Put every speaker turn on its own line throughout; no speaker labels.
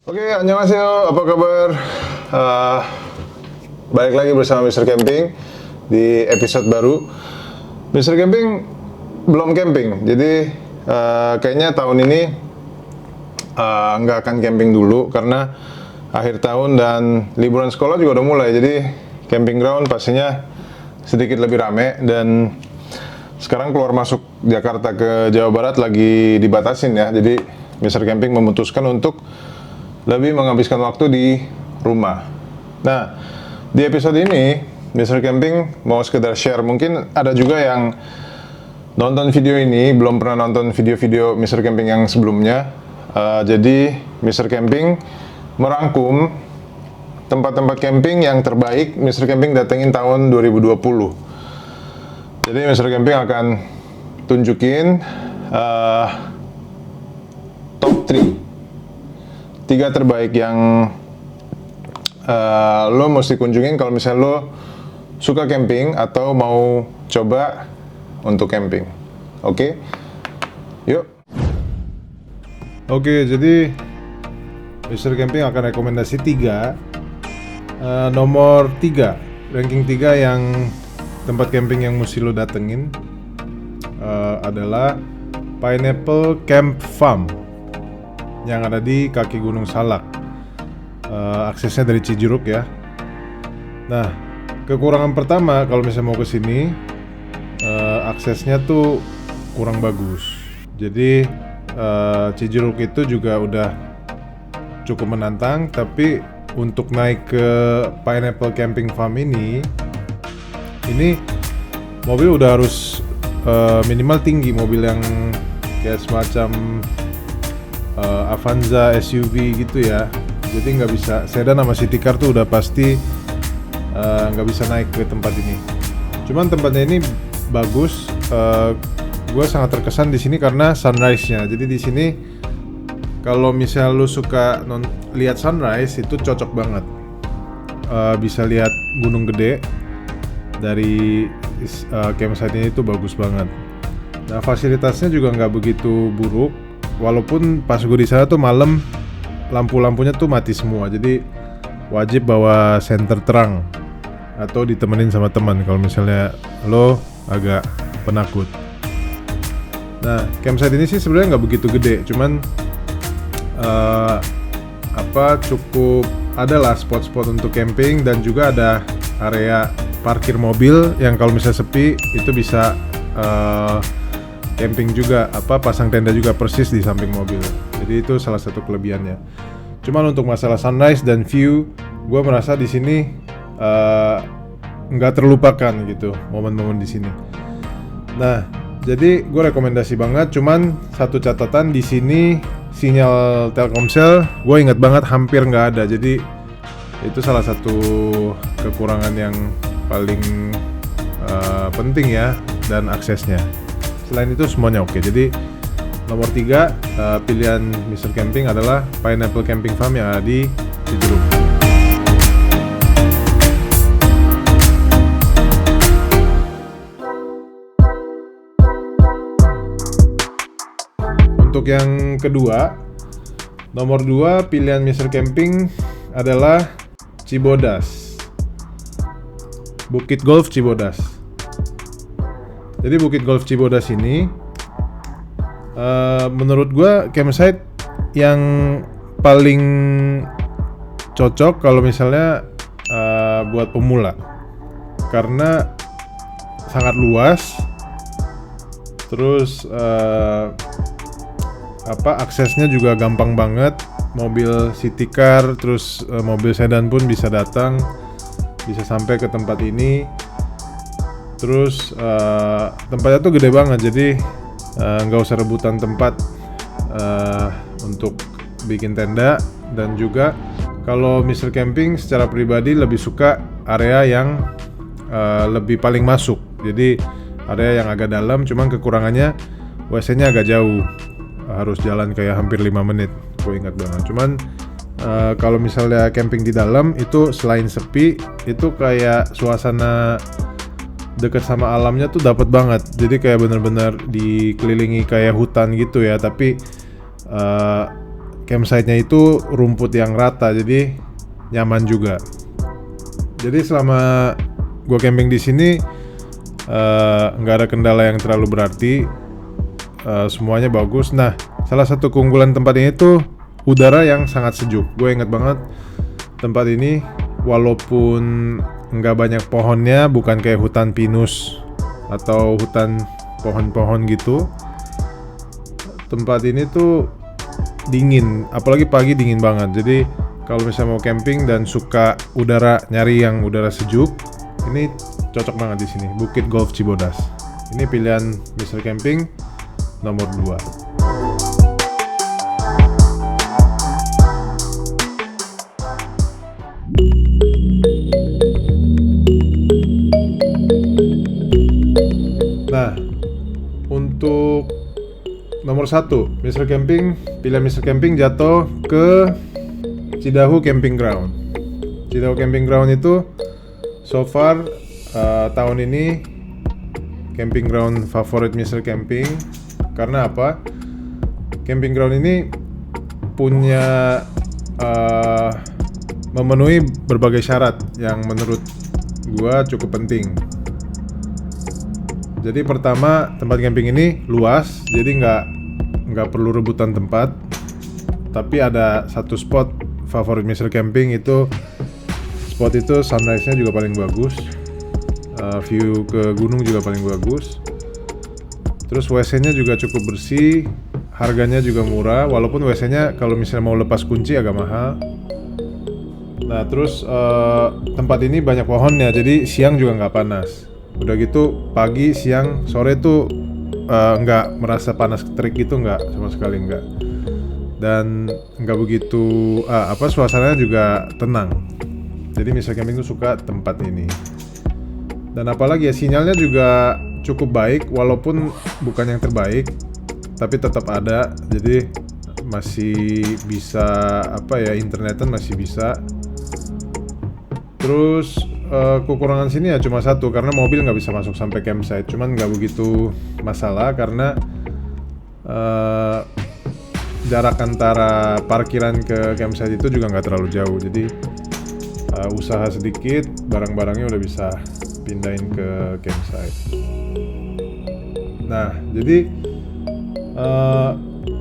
Oke, annyeonghaseyo, apa kabar? Eh, Balik lagi bersama Mr. Camping di episode baru. Mr. Camping belum camping, jadi kayaknya tahun ini nggak akan camping dulu karena akhir tahun dan liburan sekolah juga udah mulai. Jadi camping ground pastinya sedikit lebih rame dan sekarang keluar masuk Jakarta ke Jawa Barat lagi dibatasin ya. Jadi Mr. Camping memutuskan untuk lebih menghabiskan waktu di rumah. Nah, di episode ini Mr. Camping mau sekedar share. Mungkin ada juga yang nonton video ini belum pernah nonton video-video Mr. Camping yang sebelumnya. Jadi Mr. Camping merangkum tempat-tempat camping yang terbaik Mr. Camping datengin tahun 2020. Jadi Mr. Camping akan tunjukin top 3 tiga terbaik yang lo mesti kunjungin kalau misalnya lo suka camping atau mau coba untuk camping. Oke? Yuk. Oke, jadi Mr. Camping akan rekomendasi 3 nomor 3, ranking 3 yang tempat camping yang mesti lo datengin adalah Pineapple Camp Farm yang ada di kaki Gunung Salak. Aksesnya dari Cijeruk ya. Nah, kekurangan pertama kalau misalnya mau ke sini, aksesnya tuh kurang bagus. Jadi Cijeruk itu juga udah cukup menantang, tapi untuk naik ke Pineapple Camping Farm ini mobil udah harus minimal tinggi, mobil yang kayak semacam Avanza SUV gitu ya. Jadi nggak bisa, sedan sama city car tuh udah pasti nggak bisa naik ke tempat ini. Cuman tempatnya ini bagus. Gue sangat terkesan di sini karena sunrise-nya. Jadi di sini kalau misal lu suka lihat sunrise itu cocok banget. Bisa lihat gunung gede dari campsite ini, itu bagus banget. Nah, fasilitasnya juga nggak begitu buruk. Walaupun pas gue di sana tuh malam, lampu-lampunya tuh mati semua. Jadi wajib bawa senter terang atau ditemenin sama teman kalau misalnya lo agak penakut. Nah, campsite ini sih sebenarnya nggak begitu gede, cuman cukup adalah spot-spot untuk camping dan juga ada area parkir mobil yang kalau misalnya sepi itu bisa camping juga, pasang tenda juga persis di samping mobil. Jadi itu salah satu kelebihannya. Cuman untuk masalah sunrise dan view, gue merasa di sini nggak terlupakan gitu momen-momen di sini. Nah, jadi gue rekomendasi banget. Cuman satu catatan di sini, sinyal Telkomsel gue ingat banget hampir nggak ada. Jadi itu salah satu kekurangan yang paling penting ya, dan aksesnya. Selain itu semuanya oke. Jadi nomor 3 pilihan Mr. Camping adalah Pineapple Camping Farm yang ada di Cijeruk. Untuk yang kedua, nomor 2 pilihan Mr. Camping adalah Cibodas, Bukit Golf Cibodas. Jadi Bukit Golf Cibodas ini menurut gue campsite yang paling cocok kalau misalnya buat pemula, karena sangat luas. Terus aksesnya juga gampang banget. Mobil city car, terus mobil sedan pun bisa datang, bisa sampai ke tempat ini. Terus tempatnya tuh gede banget, jadi nggak usah rebutan tempat untuk bikin tenda. Dan juga kalau Mr. Camping secara pribadi lebih suka area yang lebih paling masuk. Jadi area yang agak dalam, cuman kekurangannya WC-nya agak jauh, harus jalan kayak hampir 5 menit, gue ingat banget. Cuman kalau misalnya camping di dalam itu selain sepi, itu kayak suasana deket sama alamnya tuh dapat banget. Jadi kayak bener-bener dikelilingi kayak hutan gitu ya, tapi
campsite-nya itu rumput yang rata, jadi nyaman juga. Jadi selama gua camping di sini nggak ada kendala yang terlalu berarti, semuanya bagus. Nah, salah satu keunggulan tempat ini tuh udara yang sangat sejuk. Gue inget banget tempat ini, walaupun nggak banyak pohonnya, bukan kayak hutan pinus atau hutan pohon-pohon gitu. Tempat ini tuh dingin, apalagi pagi dingin banget. Jadi kalau misalnya mau camping dan suka udara, nyari yang udara sejuk, ini cocok banget di sini. Bukit Golf Cibodas. Ini pilihan Mr. Camping nomor 2. Nah, untuk nomor 1, Mr. Camping, pilihan Mr. Camping jatuh ke Cidahu Camping Ground. Cidahu Camping Ground itu so far tahun ini camping ground favorit Mr. Camping. Karena apa? Camping ground ini punya memenuhi berbagai syarat yang menurut gua cukup penting. Jadi pertama, tempat camping ini luas, jadi nggak perlu rebutan tempat. Tapi ada satu spot favorit Mr. Camping, itu spot itu sunrise-nya juga paling bagus, view ke gunung juga paling bagus. Terus WC-nya juga cukup bersih, harganya juga murah, walaupun WC-nya kalau misalnya mau lepas kunci agak mahal. Nah, terus tempat ini banyak pohonnya, jadi siang juga nggak panas. Udah gitu pagi, siang, sore tuh nggak merasa panas terik gitu, nggak, sama sekali nggak. Dan nggak begitu suasananya juga tenang. Jadi Mr. Camping tuh suka tempat ini. Dan apalagi ya, sinyalnya juga cukup baik, walaupun bukan yang terbaik, tapi tetap ada. Jadi masih bisa internetan masih bisa. Terus kekurangan sini ya cuma satu, karena mobil nggak bisa masuk sampai campsite. Cuman nggak begitu masalah karena jarak antara parkiran ke campsite itu juga nggak terlalu jauh. Jadi usaha sedikit, barang-barangnya udah bisa pindahin ke campsite. Nah, jadi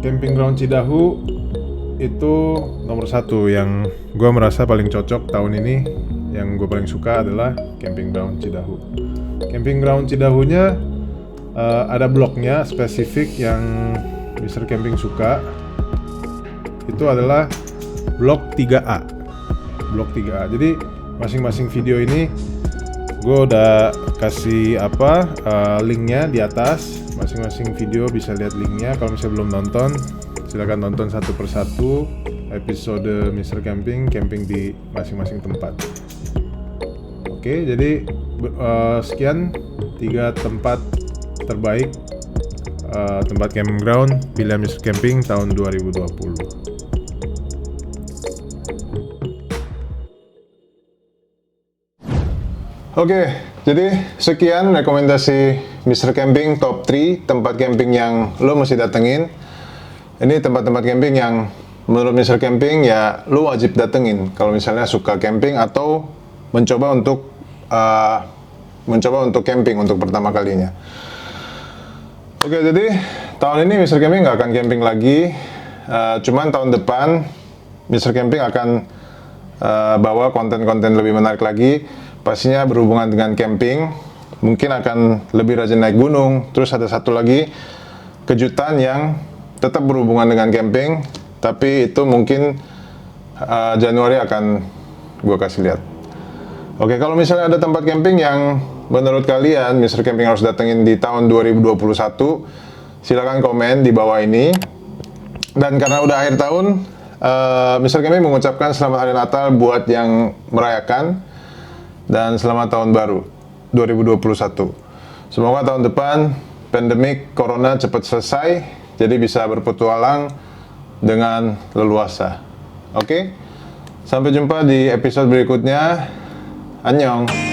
camping ground Cidahu itu nomor 1 yang gue merasa paling cocok tahun ini. Yang gue paling suka adalah camping ground Cidahu. Camping ground Cidahunya ada bloknya spesifik yang Mr. Camping suka. Itu adalah blok 3A. Blok 3A. Jadi masing-masing video ini gue udah kasih linknya di atas. Masing-masing video bisa lihat linknya. Kalau misalnya belum nonton, silakan nonton satu persatu episode Mr. Camping di masing-masing tempat. Oke, jadi sekian 3 tempat terbaik, tempat camping ground pilihan Mr. Camping tahun 2020.
Oke, jadi sekian rekomendasi Mr. Camping top 3 tempat camping yang lo mesti datengin. Ini tempat-tempat camping yang menurut Mr. Camping ya lo wajib datengin kalau misalnya suka camping atau mencoba untuk camping untuk pertama kalinya. Oke, jadi tahun ini Mr. Camping nggak akan camping lagi. Cuman tahun depan Mr. Camping akan bawa konten-konten lebih menarik lagi. Pastinya berhubungan dengan camping. Mungkin akan lebih rajin naik gunung. Terus ada satu lagi kejutan yang tetap berhubungan dengan camping, tapi itu mungkin Januari akan gue kasih lihat. Oke, kalau misalnya ada tempat camping yang menurut kalian Mr. Camping harus datengin di tahun 2021, silakan komen di bawah ini. Dan karena udah akhir tahun, Mr. Camping mengucapkan selamat hari Natal buat yang merayakan, dan selamat tahun baru 2021. Semoga tahun depan pandemik corona cepat selesai, jadi bisa berpetualang dengan leluasa. Oke, sampai jumpa di episode berikutnya. Annyeong.